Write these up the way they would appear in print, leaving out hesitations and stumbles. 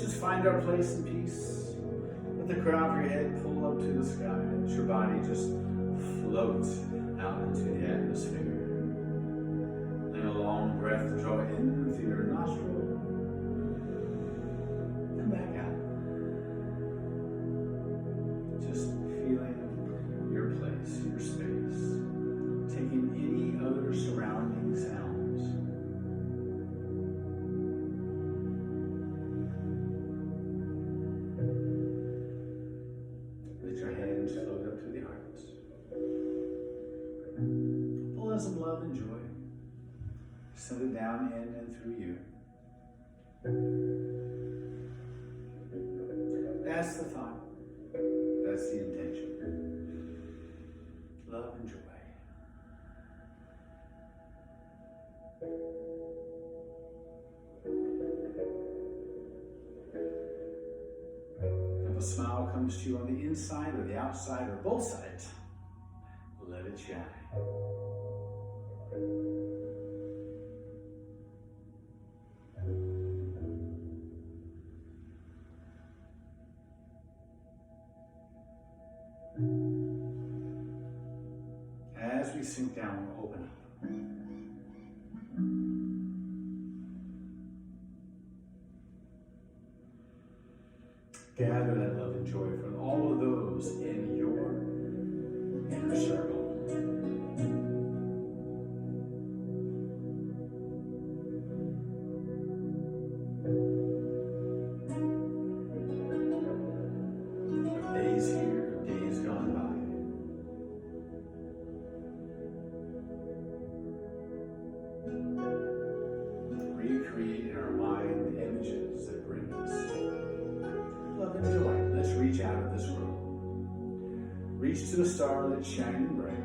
just find our place in peace. Let the crown of your head pull up to the sky. Let your body just float out into the atmosphere. Then a long breath, draw in through your nostril and back out. Just feeling your place, your space, taking any other surrounding sounds. Let your hands float up to the heart. Pull in some love and joy. Send it down in and through you. That's the thought. That's the intention. Love and joy. If a smile comes to you on the inside or the outside or both sides, let it shine. As we sink down, we'll open up. Gather that love and joy from all of those in your inner circle. Days here, days gone by. Recreate in our mind the images that bring us love and joy. Let's reach out of this world. Reach to a star that's shining bright.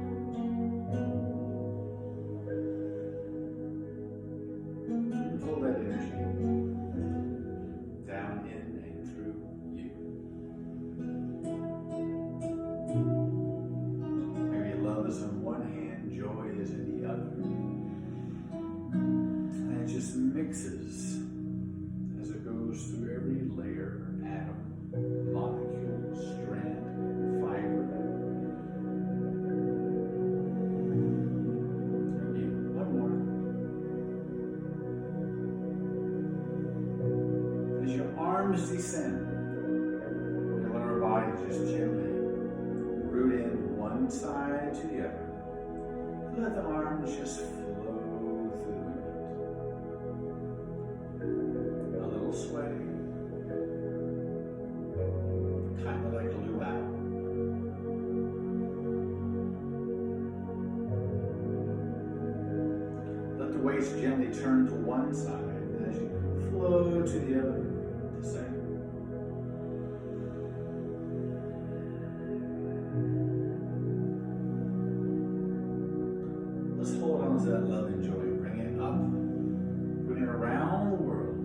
And pull that energy down in and through you. Maybe love is in one hand, joy is in the other. And it just mixes as it goes through every layer, atom, molecule, strand, fiber. And you, one more. As your arms descend, and let our body just gently root in one side to the other. Let the arms just flow through the movement. A little sway. Kind of like a luau. Let the waist gently turn to one side, and as you flow to the other, the same. Let's hold on to that love and joy. Bring it up, bring it around the world.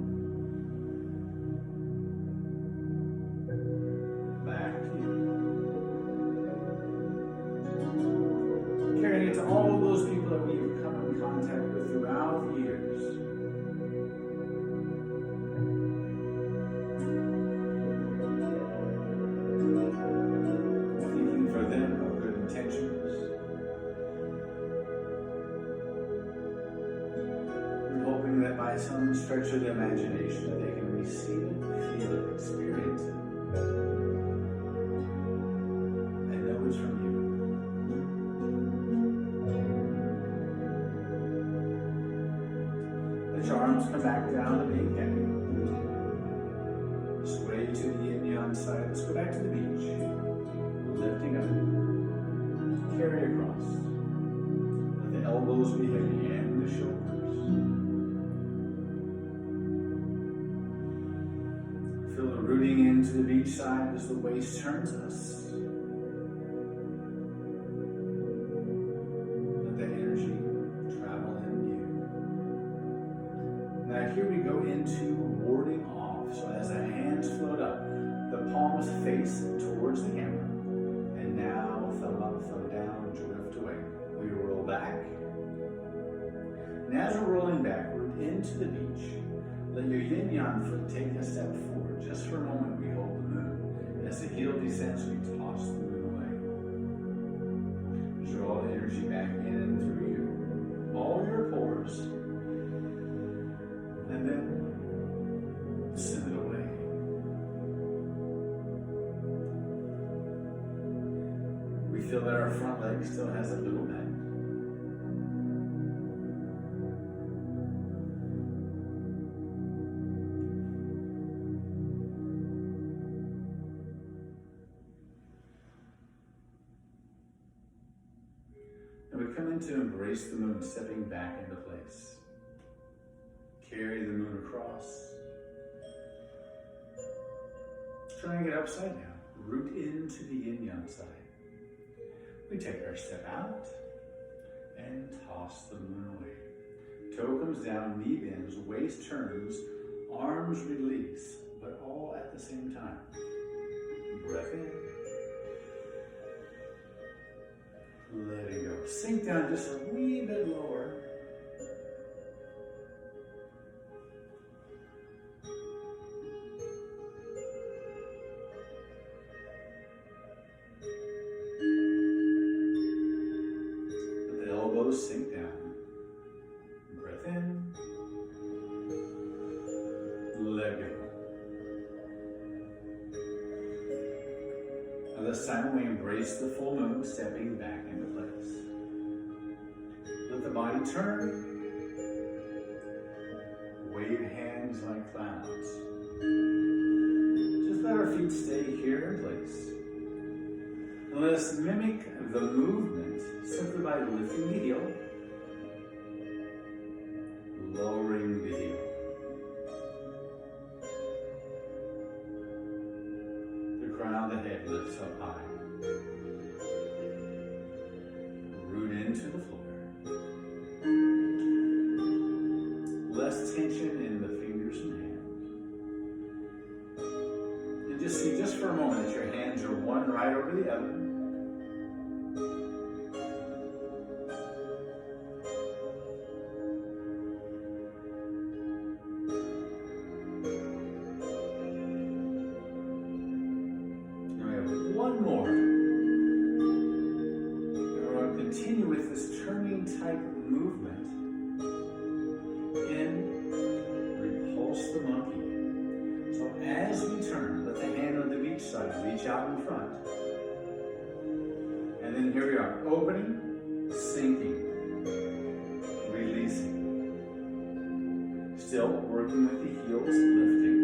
Carrying it to all of those people that we've come in contact with throughout the years. Thinking for them of good intentions. And hoping that by some stretch of the imagination that they can receive it, feel it, experience it. And know it's from you. Let your arms come back down to being heavy. Sway to the yin-yang side. Let's go back to the beach. Lifting up. Carry across. Let the elbows be heavy and the shoulders. Feel the rooting into the beach side as the waist turns us. Now here we go into warding off. So as the hands float up, the palms face towards the camera. And now thumb up, thumb down, drift away. We roll back. And as we're rolling backward into the beach, Let your yin-yang foot take a step forward. Just for a moment, we hold the moon. As the heel descends, we toss the moon away. Draw the energy back in and through you. All your pores. And then send it away. We feel that our front leg still has a little bend. And we come in to embrace the moon, stepping back into place. Carry the moon across. Trying to get upside down. Root into the yin-yang side. We take our step out and toss the moon away. Toe comes down, knee bends, waist turns, arms release, but all at the same time. Breath in. Let it go. Sink down just a wee bit lower. Let the elbows sink down. Breath in. Let go. Now this time we embrace the full moon, stepping back into place. Let the body turn. Wave hands like clouds. Just let our feet stay here in place. And let us mimic the movement simply by lifting the heel, lowering the heel. The crown of the head lifts up high. Root into the floor. Less tension in the fingers and hands. And just see, just for a moment, that your hands are one right over the other. Now we have one more. And we're going to continue with this turning type movement. In, repulse the monkey. So as we turn, let the hand on the beach side reach out in front. And then here we are, opening, sinking, releasing. Still working with the heels, lifting.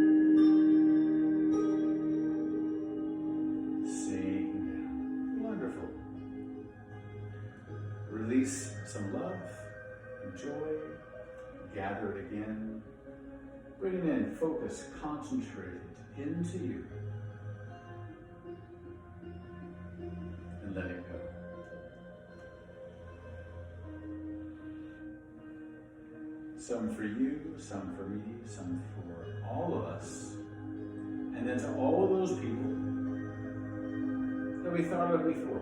Sinking down. Wonderful. Release some love, joy. Gather it again. Bring it in, focus, concentrate it into you. And let it go. Some for you, some for me, some for all of us. And then to all of those people that we thought of before.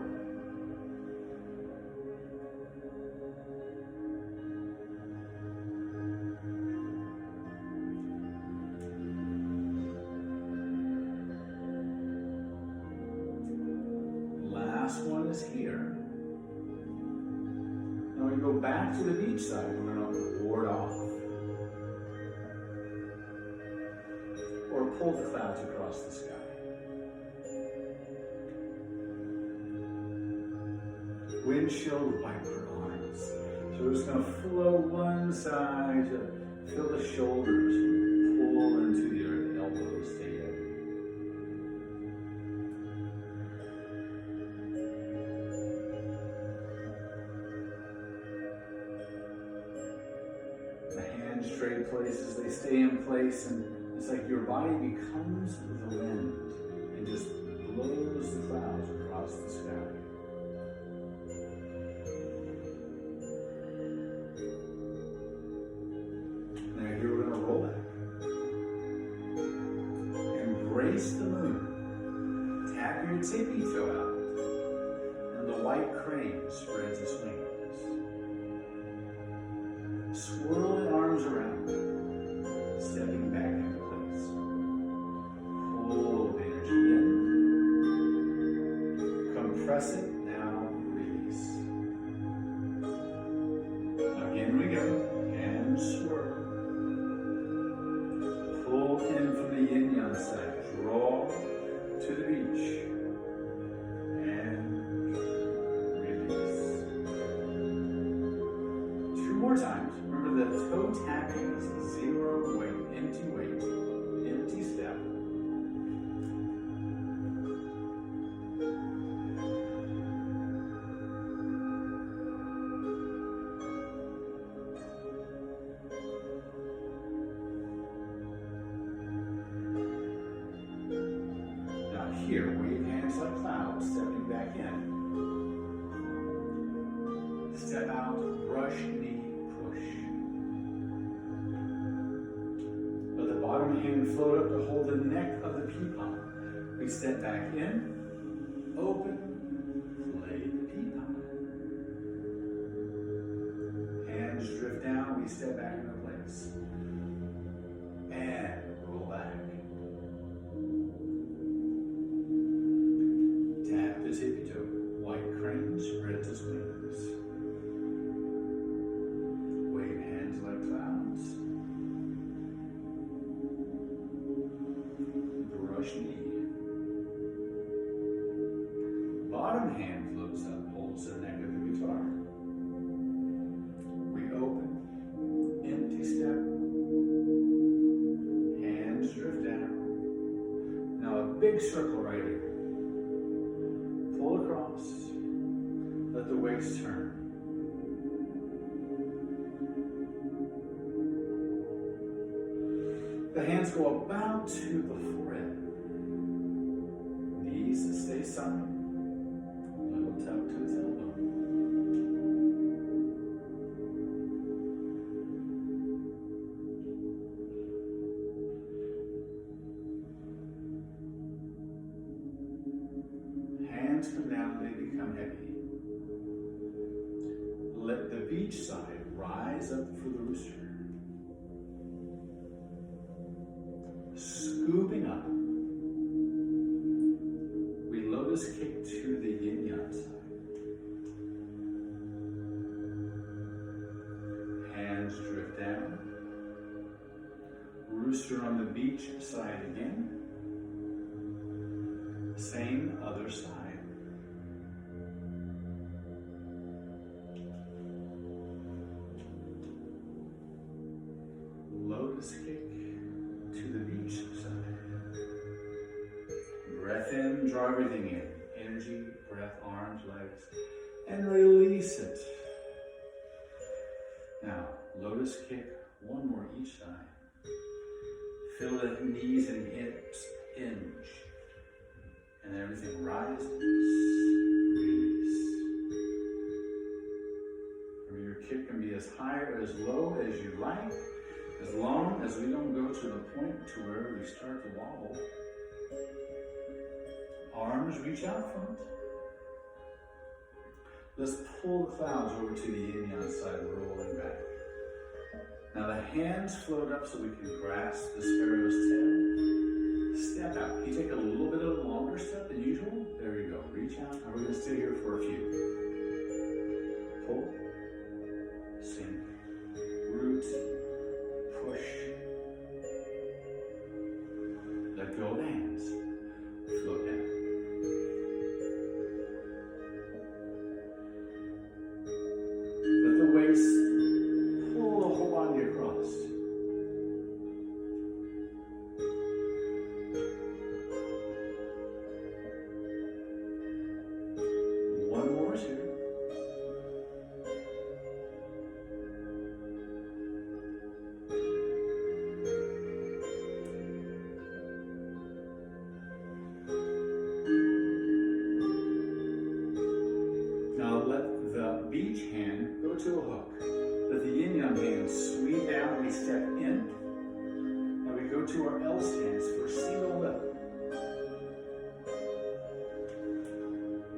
One is here. Now we go back to the beach side. We're going to ward off. Or pull the clouds across the sky. Windshield wiper arms. So we're just going to flow one side to feel the shoulders pull into your elbows together. Straight places, they stay in place, and it's like your body becomes the wind and just blows the clouds across the sky. Now here we're going to roll back. Embrace the moon. Tap your tippy toe out, and the white crane spreads its wings. Swirl the arms around, stepping press it, now release. Again we go, and swirl. Pull in from the yin-yang side, draw to the beach, and release. 2 more times. Remember that toe tapping is 0 weight, empty step. Here, wave hands like clouds, stepping back in. Step out, brush, knee, push. Let the bottom hand float up to hold the neck of the peapod. We step back in, open, play the peapod. Hands drift down, we step back into place. And roll back. Tippy toe, white crane, spread his wings. Wave hands like clouds. Brush knee. Bottom hand floats up, holds the neck of the guitar. We open, empty step. Hands drift down. Now a big circle right here. Pull across, let the waist turn. The hands go about to the forehead. Knees stay side. Little tap to his elbow. Hands come down, they become heavy. Let the beach side rise up for the rooster. Scooping up. We lotus kick to the yin-yang side. Hands drift down. Rooster on the beach side again. Same other side. Lotus kick to the beach side. Breath in, draw everything in. Energy, breath, arms, legs, and release it. Now, lotus kick, 1 more each side. Feel the knees and hips hinge. And everything rises, release. Remember, your kick can be as high or as low as you like, as long as we don't go to the point to where we start to wobble. Arms reach out front. Let's pull the clouds over to the yin-yang side, rolling back. Now the hands float up so we can grasp the sparrow's tail. Step out. You take a little bit of a longer step than usual. There you go. Reach out. And we're going to stay here for a few. Pull. Sink. Root. Push. Let go of the hands. Float down. Let the waist pull the whole body across. One more here. Now let the beach hand go to a hook. Let the yin-yang hand sweep down, we step in. Now we go to our L stance for single lip.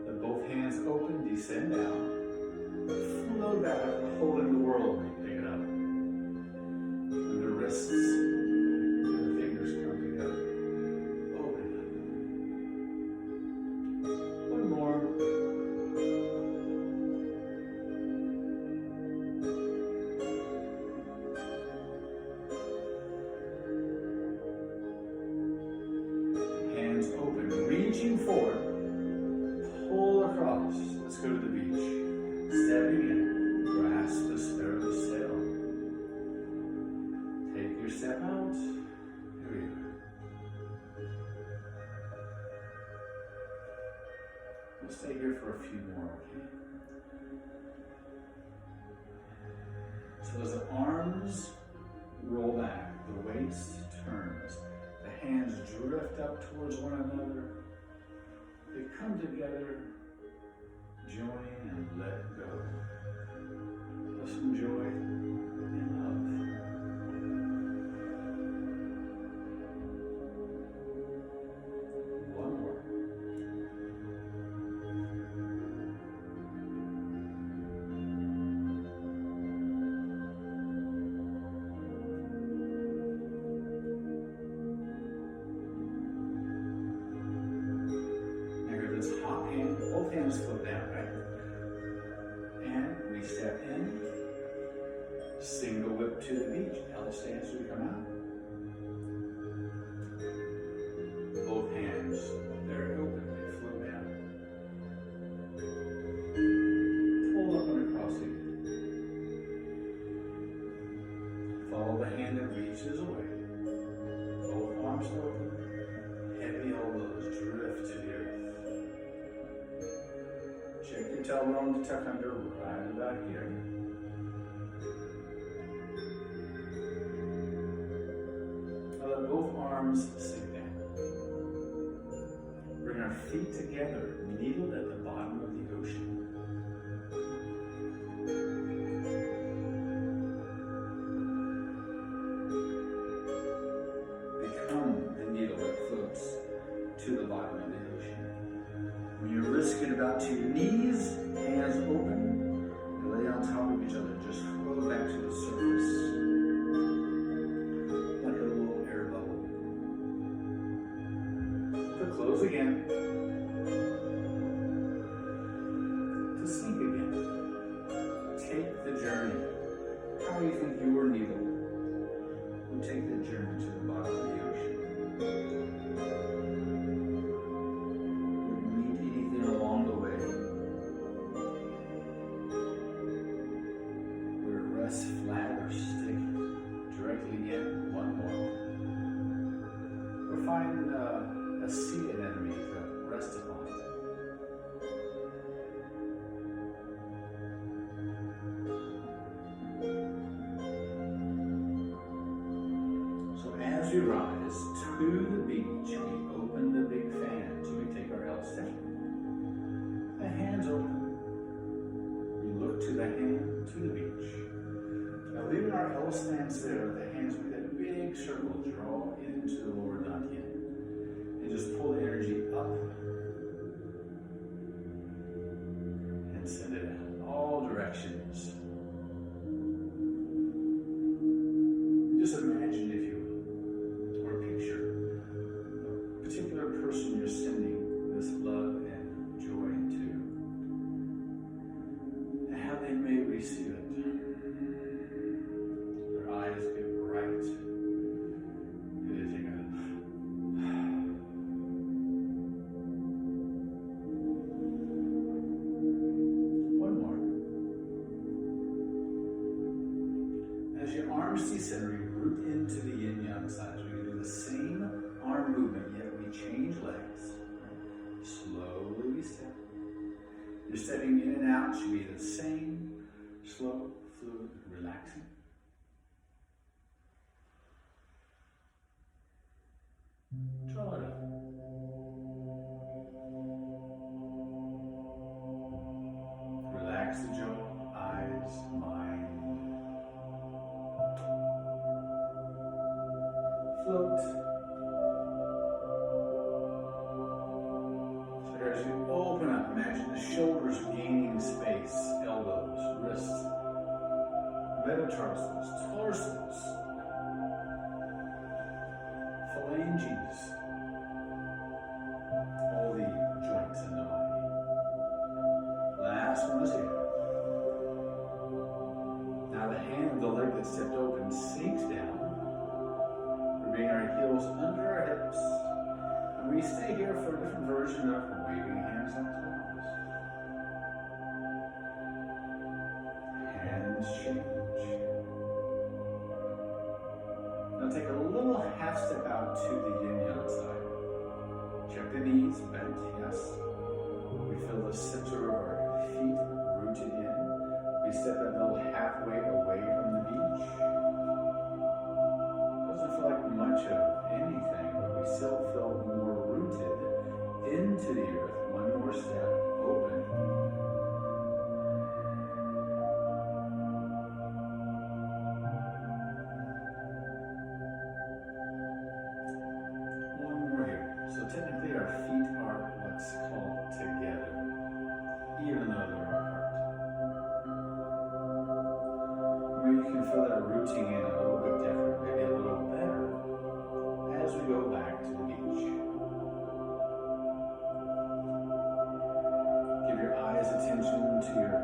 Let both hands open, descend down. Float back, holding the world when you pick it up. And the wrists and the fingers come together. Open up. One more. reaching forward, pull across. Let's go to the beach. Stepping in, grasp the sparrow sail. Take your step out. Here we go. We'll stay here for a few more, okay? So as the arms roll back, the waist turns, the hands drift up towards one another. They come together, join and let go. Of some joy and love. One more. Both hands float down, right? And we step in, single whip to the beach, L stance as we come out. Both hands, they're open, they float down. Pull up and across again. Follow the hand that reaches away. Both arms open, heavy elbows drift to the earth. Check your tailbone to tuck under right about here. Now let both arms sink down. Bring our feet together, needled at the bottom of the ocean. Become the needle that floats to the bottom of the ocean. When you're risking about to your knees, hands open, and lay on top of each other. Just float back to the surface. Like a little air bubble. To close again. To sink again. Take the journey. How do you think your needle will take the journey to the bottom of the ocean? Along the way, where it rests flat or stick directly in. One more. Or find a seated enemy to rest upon. So as we rise to the beach, we open the big fan. So we take our L step. The hands open. We look to the hand, to the beach. Now leaving our L stance there, the hands make that big circle, draw into the lower dantian. And just pull the energy up and send it out all directions. Just imagine, if you will, or picture a particular person you're sending this love and joy into, and how they may receive it. Their eyes get bright. They take a one more. As your arms decenter, you root into the yin-yang side. So we do the same arm movement, yet we change legs. Slowly we step. Your stepping in and out should be the same, slow, fluid, relaxing. Draw it up. Relax the jaw, eyes, mind. Float. So as you open up, imagine the shoulders gaining space, elbows, wrists, metatarsals, tarsals, phalanges, all the joints in the body. Last one is here. Now the hand of the leg that stepped open sinks down. We bring our heels under our hips. And we stay here for a different version of waving hands like claws. Hands change. Now take a little half step out to the yin-yang side. Check the knees bent, yes. We feel the center of our feet rooted in. We step that little halfway away from the beach. Doesn't feel like much of anything, but we still feel more rooted into the earth. One more step, open. One more here. So technically our feet are what's called together, even though they're apart. Maybe you can feel that rooting in a little bit different, maybe a little better, as we go back to the beach. Give your eyes attention to your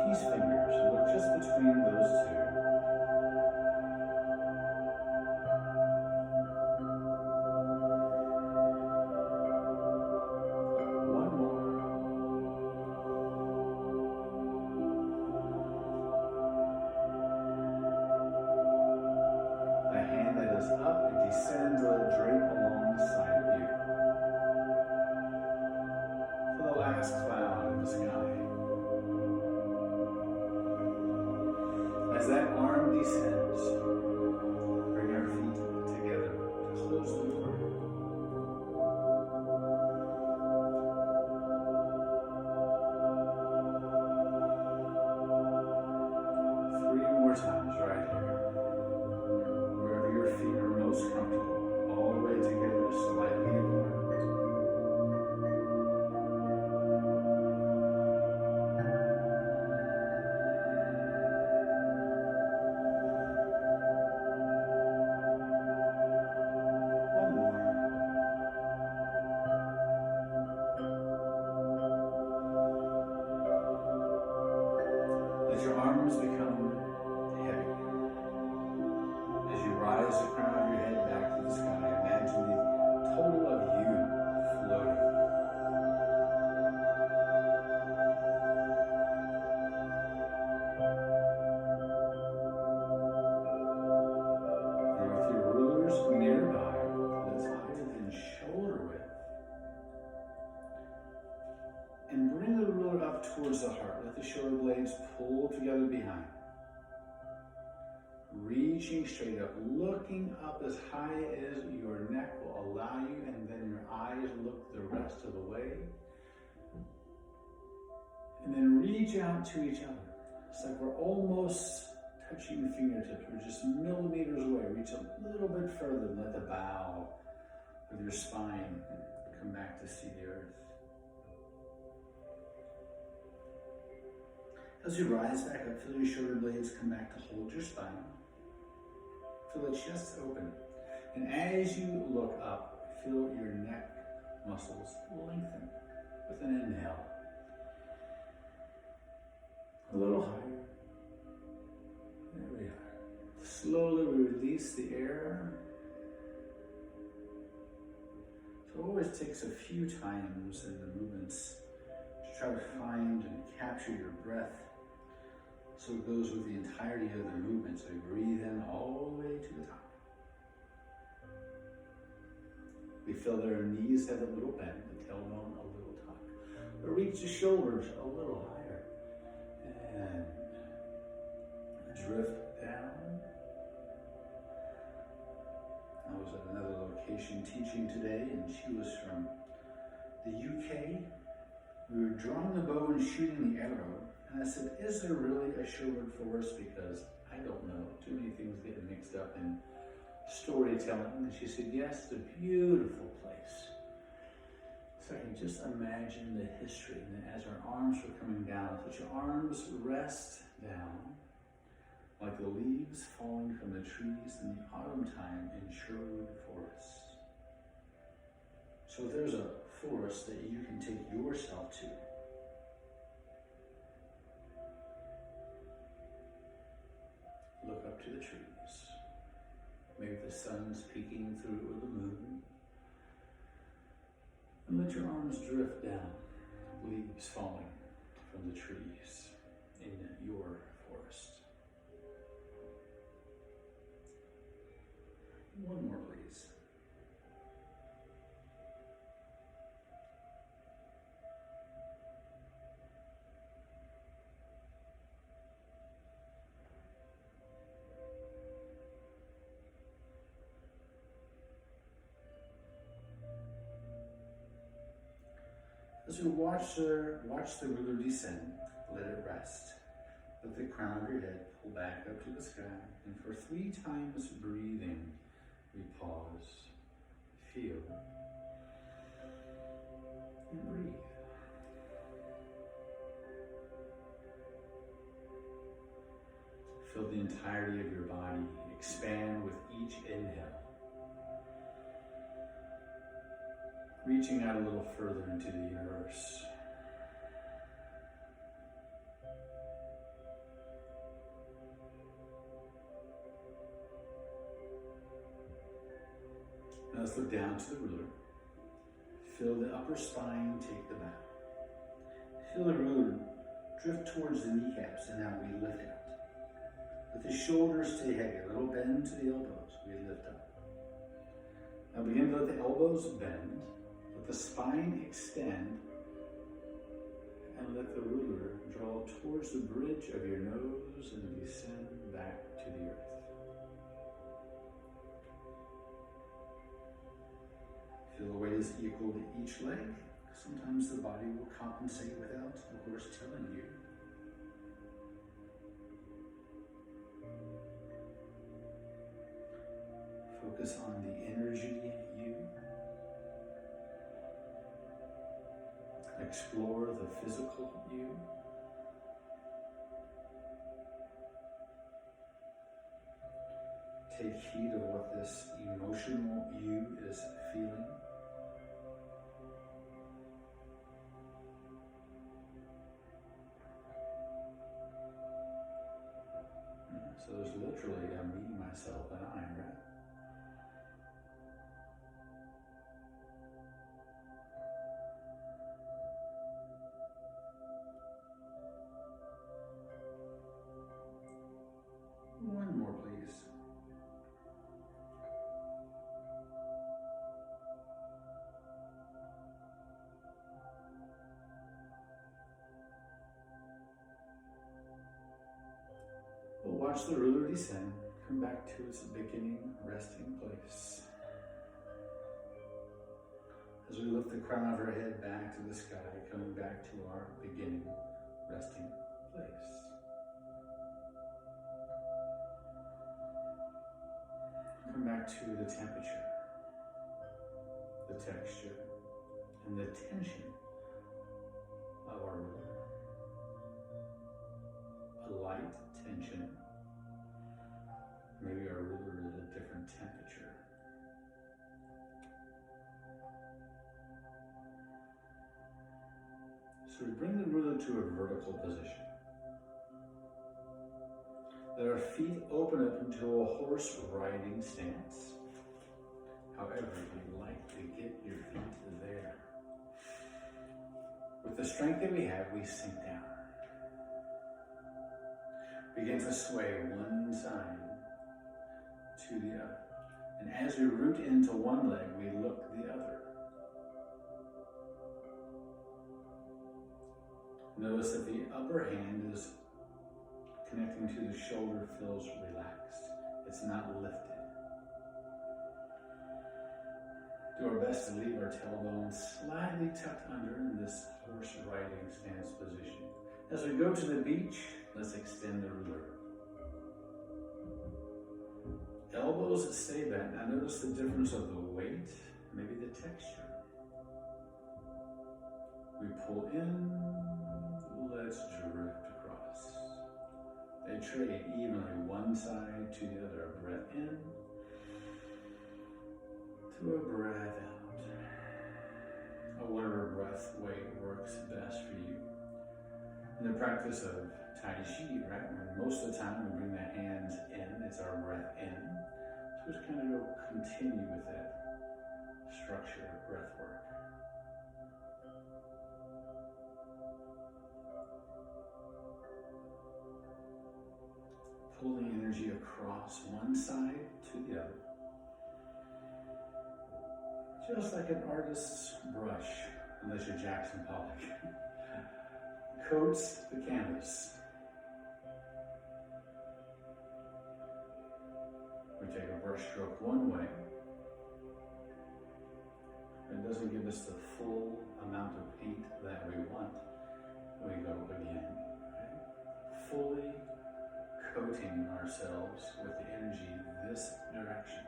peace fingers. Look just between those two. One more. The hand that is up, it descends, let it drape alongside of you. For the last cloud in the sky. As that arm descends, bring our feet together to close the door. Three more times right here. Wherever your feet are most comfortable, all the way together, slightly apart. One more. Let your arms become heavy. As you rise the crown of your head back to the sky, imagine the total of you floating. Now with your rulers nearby, let's hide within shoulder width. And bring the ruler up towards the heart. Let the shoulder blades pull together behind. Reaching straight up, looking up as high as your neck will allow you, and then your eyes look the rest of the way. And then reach out to each other. It's like we're almost touching the fingertips. We're just millimeters away. Reach a little bit further and let the bow of your spine come back to see the earth. As you rise back up, feel your shoulder blades come back to hold your spine. Feel the chest open. And as you look up, feel your neck muscles lengthen with an inhale. A little higher. There we are. Slowly we release the air. So it always takes a few times in the movements to try to find and capture your breath. So it goes with the entirety of the movement. So you breathe in all the way to the top. We feel that our knees have a little bend, the tailbone a little tuck. But reach the shoulders a little higher. And drift down. I was at another location teaching today, and she was from the UK. We were drawing the bow and shooting the arrow. And I said, is there really a shorebird forest? Because I don't know. Too many things get mixed up in storytelling. And she said, yes, it's a beautiful place. So I can just imagine the history. And as our arms were coming down, let your arms rest down like the leaves falling from the trees in the autumn time in Sherwood Forest. So if there's a forest that you can take yourself to, look up to the trees. Maybe the sun's peeking through or the moon. arms drift down, leaves falling from the trees in your forest. One more, please. As you watch the ruler descend, let it rest. Let the crown of your head pull back up to the sky, and for 3 times breathing, we pause, feel, and breathe. Feel the entirety of your body expand with each inhale, reaching out a little further into the universe. Now let's look down to the ruler. Feel the upper spine take the bow. Feel the ruler drift towards the kneecaps, and now we lift out. Let the shoulders stay heavy, a little bend to the elbows, we lift up. Now begin to let the elbows bend, let the spine extend, and let the ruler draw towards the bridge of your nose and descend back to the earth. Feel the weight is equal to each leg. Sometimes the body will compensate without the horse telling you. Focus on the energy you. Explore the physical you. Take heed of what this emotional you is feeling. So there's literally a me, myself, and I, right? One more, please. We'll watch the ruler descend, come back to its beginning resting place. As we lift the crown of our head back to the sky, coming back to our beginning resting place. Come back to the temperature, the texture, and the tension of our ruler. A light tension. Maybe our ruler is a different temperature. So we bring the ruler to a vertical position. Let our feet open up into a horse riding stance. However, you'd like to get your feet there. With the strength that we have, we sink down. Begin to sway one side to the other. And as we root into one leg, we look the other. Notice that the upper hand is connecting to the shoulder, feels relaxed. It's not lifted. Do our best to leave our tailbone slightly tucked under in this horse riding stance position. As we go to the beach, let's extend the ruler. Elbows stay bent. Now notice the difference of the weight, maybe the texture. We pull in, let's drift across. They trade evenly one side to the other. A breath in, to a breath out. Or whatever breath weight works best for you. In the practice of Taichi, right, when most of the time we bring the hands in, it's our breath in. So just kind of go continue with that structure of breath work. pulling energy across one side to the other. Just like an artist's brush, unless you're Jackson Pollock, coats the canvas. We take a brush stroke one way. It doesn't give us the full amount of paint that we want. We go again, right? Fully coating ourselves with the energy this direction.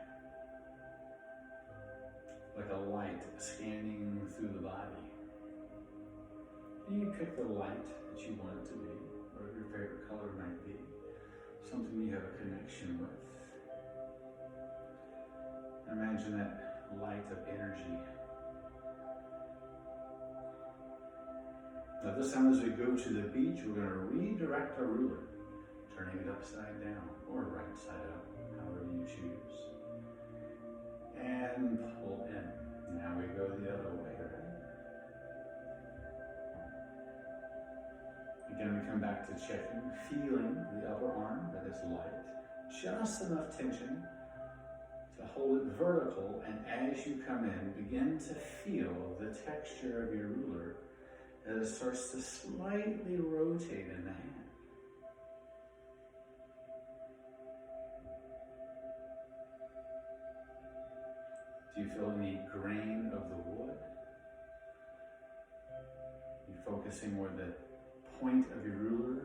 Like a light scanning through the body. And you pick the light that you want it to be, or your favorite color might be, something you have a connection with. Imagine that light of energy. Now this time as we go to the beach, we're going to redirect our ruler, turning it upside down or right side up, however you choose. And pull in. Now we go the other way, right? Again, we come back to checking, feeling the upper arm that is light, just enough tension to hold it vertical, and as you come in, begin to feel the texture of your ruler as it starts to slightly rotate in the hand. Do you feel any grain of the wood? You're focusing where the point of your ruler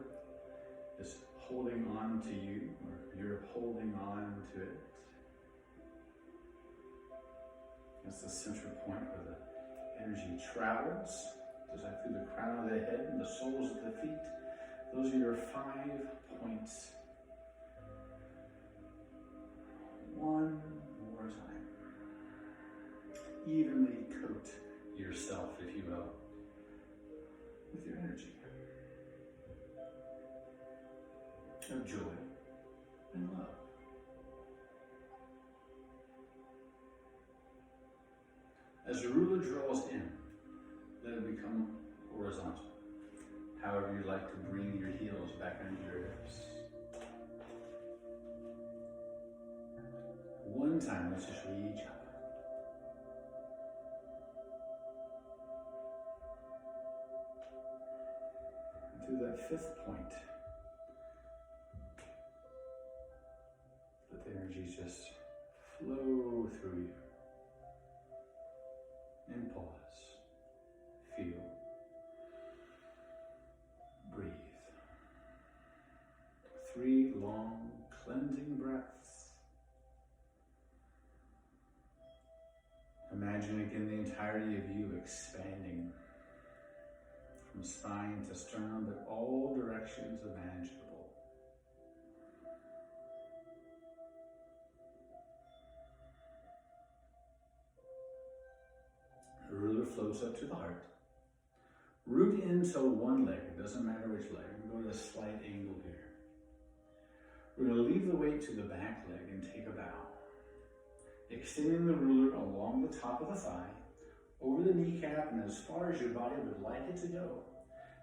is holding on to you, or you're holding on to it. That's the central point where the energy travels, just like through the crown of the head and the soles of the feet. Those are your 5 points. One more time. Evenly coat yourself, if you will, with your energy of joy and love. As the ruler draws in, let it become horizontal. However you like to bring your heels back under your hips. One time, let's just reach up. And to that 5th point, let the energy just flow through you. And pause. Feel. Breathe. 3 long cleansing breaths. Imagine again the entirety of you expanding from spine to sternum, but all directions imaginable. The ruler floats up to the heart. Root into one leg. It doesn't matter which leg. We're going to a slight angle here. We're going to leave the weight to the back leg and take a bow. Extending the ruler along the top of the thigh, over the kneecap, and as far as your body would like it to go.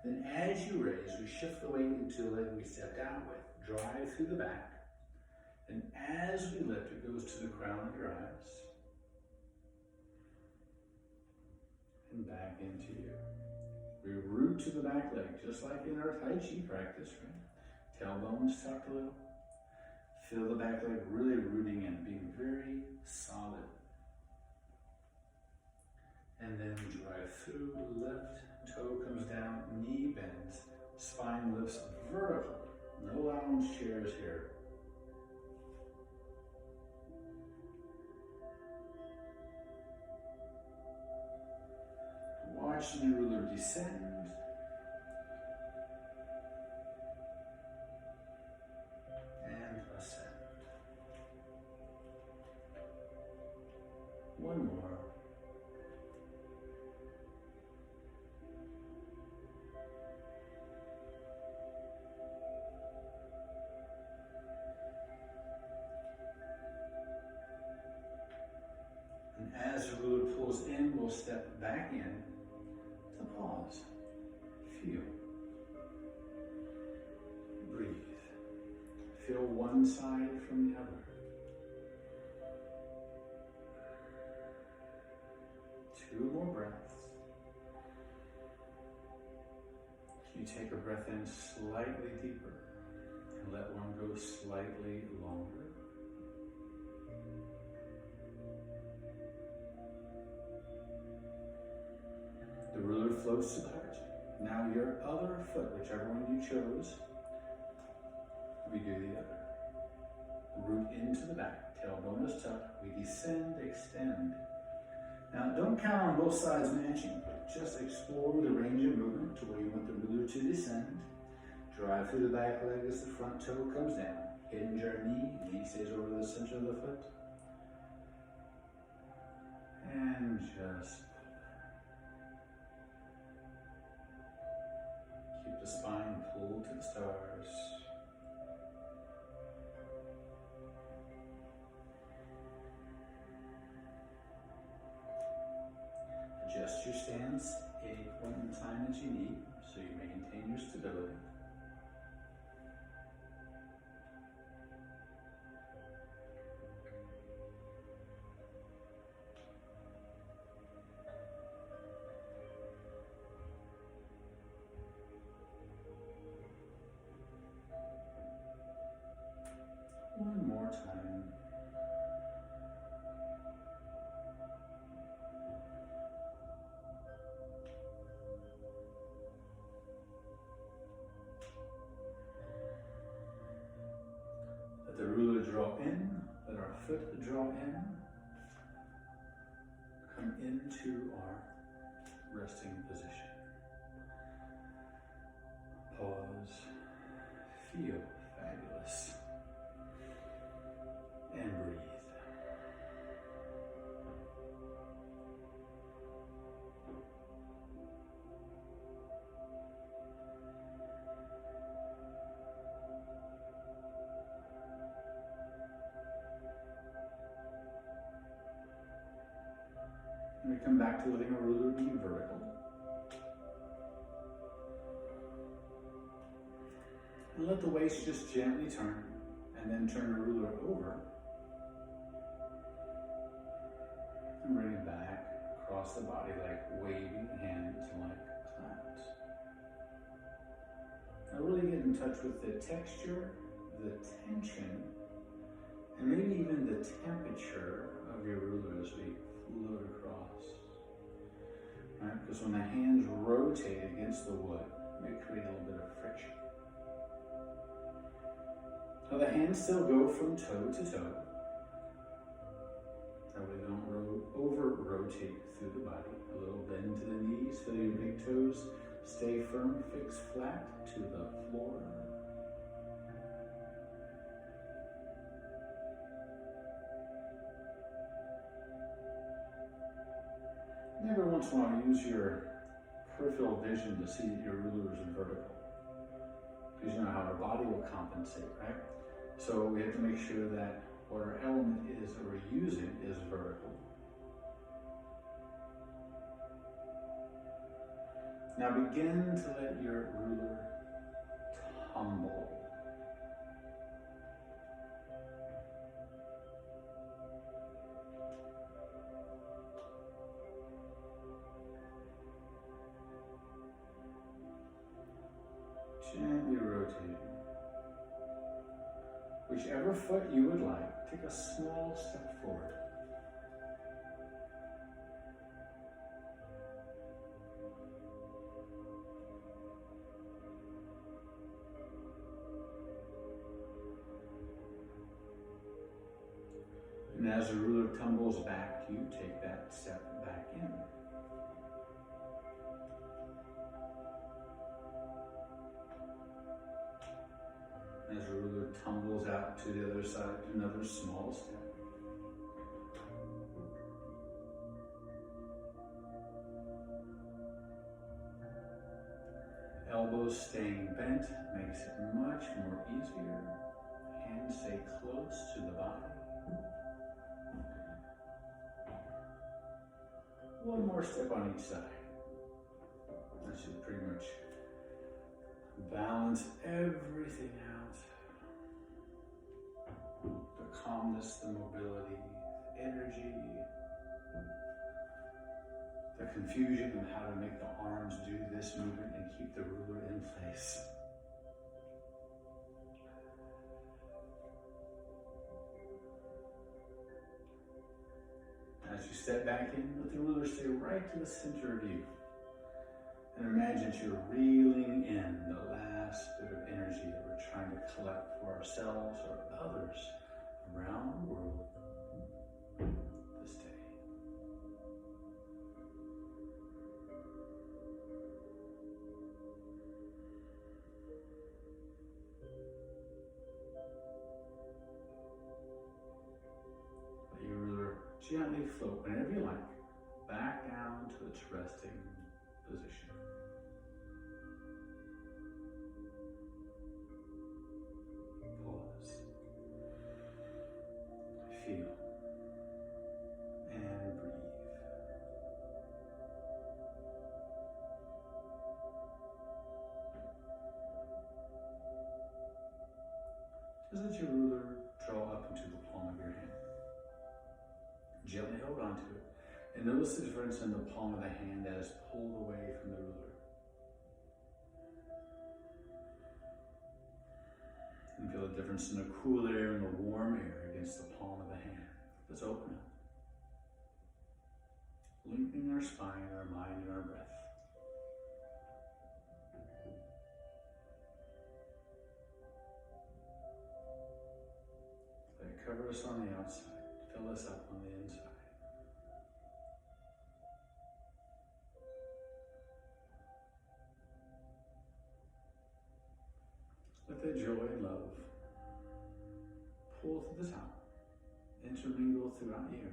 Then as you raise, we shift the weight into the leg we stepped out with. Drive through the back. And as we lift, it goes to the crown of your eyes. And back into you. We root to the back leg, just like in our Tai Chi practice, right? Tailbones tucked a little. Feel the back leg really rooting in, being very solid. And then drive through, left toe comes down, knee bends, spine lifts vertical. No lounge chairs here. Watch the ruler descend. And ascend. One more. And as the ruler pulls in, we'll step back in to pause. Feel. Breathe. Feel one side from the other. 2 more breaths. You take a breath in slightly deeper and let one go slightly longer. The ruler floats to the heart. Now your other foot, whichever one you chose, we do the other. Root into the back, tailbone is tucked. We descend, extend. Now don't count on both sides matching. Just explore the range of movement to where you want the ruler to descend. Drive through the back leg as the front toe comes down. Hinge your knee stays over the center of the foot. And just keep the spine pulled to the stars. Adjust your stance at any point in time that you need so you maintain your stability. One more time. Let the ruler draw in, let our foot draw in. Come into our resting position. Pause. Feel fabulous. And breathe. And we come back to letting our ruler be vertical. And let the waist just gently turn, and then turn the ruler over. And bring it back across the body like waving hands, like clouds. Now really get in touch with the texture, the tension, and maybe even the temperature of your ruler as we float across. Right? Because when the hands rotate against the wood, it may create a little bit of friction. Now the hands still go from toe to toe. That way they don't over-rotate through the body. A little bend to the knees, feel your big toes stay firm, fix flat to the floor. And every once in a while, use your peripheral vision to see that your ruler is vertical. Because you know how our body will compensate, right? So we have to make sure that what our element is that we're using is vertical. Now begin to let your ruler tumble. Gently rotating. Whichever foot you would like, take a small step forward. And as the ruler tumbles back, you take that step back in. As the ruler tumbles out to the other side, another small step. Elbows staying bent makes it much more easier. Hands stay close to the body. One more step on each side. That should pretty much balance everything out. calmness, the mobility, the energy, the confusion of how to make the arms do this movement and keep the ruler in place. As you step back in, let the ruler stay right to the center of you. And imagine that you're reeling in the last bit of energy that we're trying to collect for ourselves or others around the world this day. Let your ruler gently float whenever you like, back down to its resting position. Pause. Feel. And breathe. Just let your ruler draw up into the palm of your hand. Gently hold on to it. And notice the difference in the palm of the hand that is pulled away from the ruler. And feel the difference in the cool air and the warm air against the palm of the hand. Let's open up. Lengthening our spine, our mind, and our breath. Let it cover us on the outside, fill us up on the inside. Let that joy and love pull to the top, intermingle throughout you.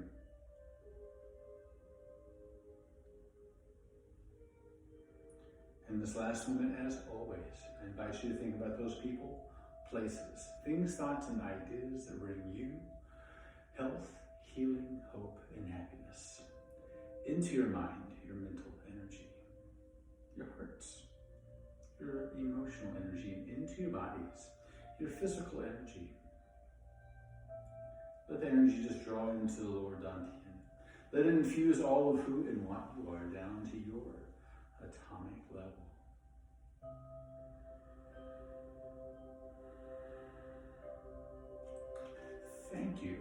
And this last moment, as always, I invite you to think about those people, places, things, thoughts, and ideas that bring you health, healing, hope, and happiness into your mind, your mental energy, your hearts, your emotional energy, and into your bodies, your physical energy. Let the energy just draw into the lower dantian. Let it infuse all of who and what you are down to your atomic level. Thank you